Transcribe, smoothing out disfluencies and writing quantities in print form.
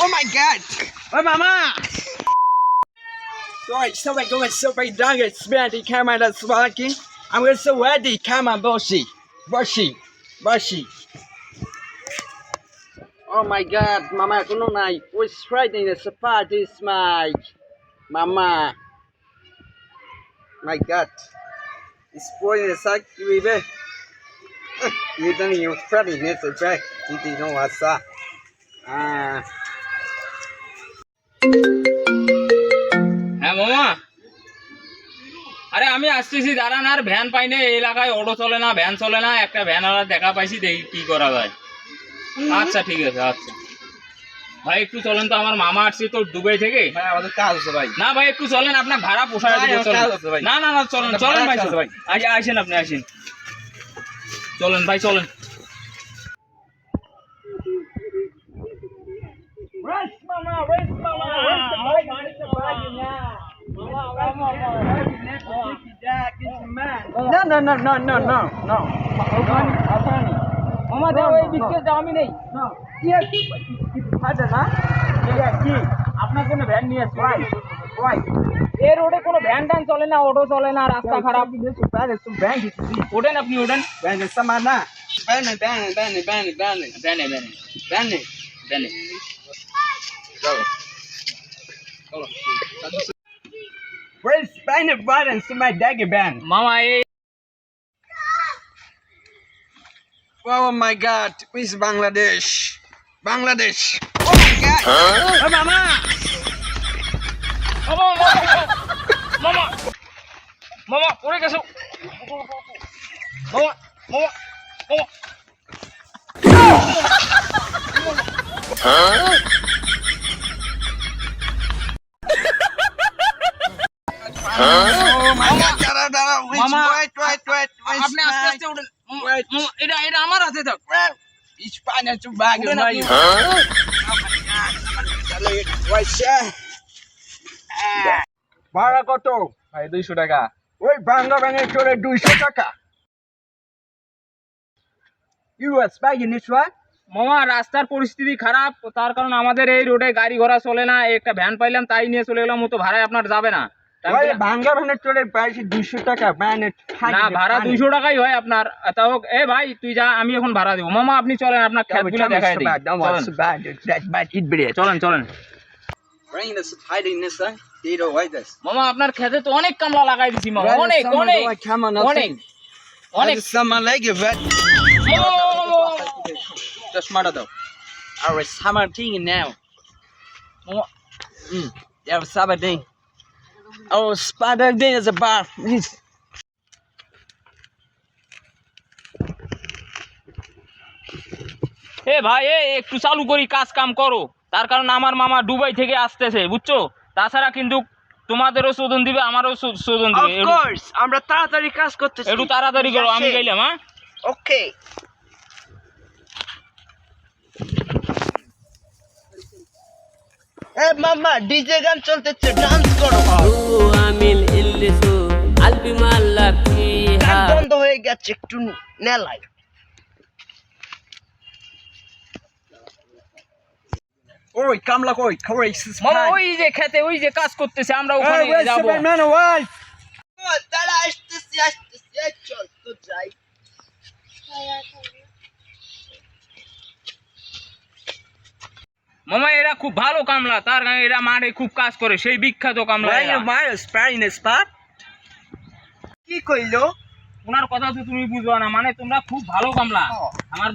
Oh my god! Oh mama! Sorry, somebody going so very drunk and spent the camera that's working. I'm going so ready. Come on, Boshi. Oh my god, mama, kuno nai. What's Friday the support is my mama. My god. It's spoiling the sack, you baby. You don't even Friday next the back. You don't know what's up. হ্যাঁ মামা, আরে আমি আসতেছি দাঁড়ান, আর van পাই না এই এলাকায়, auto চলে না, ভ্যান চলে না, একটা ভ্যানওয়ালা দেখা পাইছি, দেখি কি করা যায়। আচ্ছা ঠিক আছে, আচ্ছা ভাই একটু চলেন তো, আমার মামা আসছে তো দুবাই থেকে। ভাই আমাদের কাজ আছে ভাই। না ভাই একটু চলেন, আপনার ভাড়া পোষায় দেবো। না না না চলেন চলেন ভাই, আসেন আপনি আসেন, চলেন ভাই চলেন। No. মামা দাও এই বিস্কুট দাও, আমি নেই। আপনার জন্য ভ্যান নিয়ে আসছি। এই রোডে কোনো ভ্যান ট্যান চলে না, অটো চলে না, রাস্তা খারাপ। ওঠেন আপনি, ওঠেন। ব্যানে Where's Spanish button to my daggy band? মামা এই Oh my god, where's Bangladesh? Oh my god! Oh mama! মামা পড়ে গেছো। মামা Oh my god, দাঁড়াও, মামা, wait, আপনি আস্তে আস্তে উঠেন। Wait. মামা, এটা আমার হাতে থাক। It's Spanish to bag Udah, now. Nabi. Oh my god, wait, share. ভাড়া কত? ভাই 200 টাকা। ওই বাংলা ব্যাঙে চলে 200 টাকা। US by this one? মামা রাস্তার পরিস্থিতি খারাপ, তার কারণ আমাদের এই রোডে গাড়ি ঘোড়া চলে না, একটা ভ্যান পাইলাম তাই নিয়ে চলে গেলাম, তো ভাড়ায় আপনার যাবে না। ওই বাংলা ব্যাঙে চলে প্রাইস 200 টাকা ব্যানে না ভাড়া 200 টাকাই হয় আপনার। তাও এ ভাই তুই যা, আমি এখন ভাড়া দেবো। মামা আপনি চলেন, আপনার ক্ষেতগুলো দেখাই দিই। চলেন। Bring this hiding this thing. Dito, wait this. মামা আপনার ক্ষেতে তো অনেক কামলা লাগাই দিছি মামা, অনেক। Someone like you, vet. Just matter though. Alright, summer thing now. মামা Yeah, summer thing. Oh, spider thing is a bar. এ ভাই একটু চালু করি, কাজ কাম করো, তার কারণ আমার মামা দুবাই থেকে আসতেছে বুঝছো। তাছাড়া কিন্তু তোমাদেরও শোধন দিবে, আমারও শোধন দিবে। Of course, আমরা তাড়াতাড়ি কাজ করতেছি। একটু তাড়াতাড়ি করো, আমি গেলাম। হ্যাঁ Okay. এ মামা ডিজে গান চলতেছে, ডান্স করো। গান বন্ধ হয়ে গেছে, একটু নেলাই। ওই কামলা কই কই মামা ওই যে খেতে, ওই যে কাজ করতেছে, আমরা ওখানে যাব। তারা আসতেছে চল তো যাই। মামা এরা খুব ভালো কামলা, তার কারণে এরা মাঠে খুব কাজ করে, সেই বিখ্যাত কামলা এরা। কি কইলো? ওনার কথা তো তুমি বুঝবা না, মানে তোমরা খুব ভালো কামলা। আমার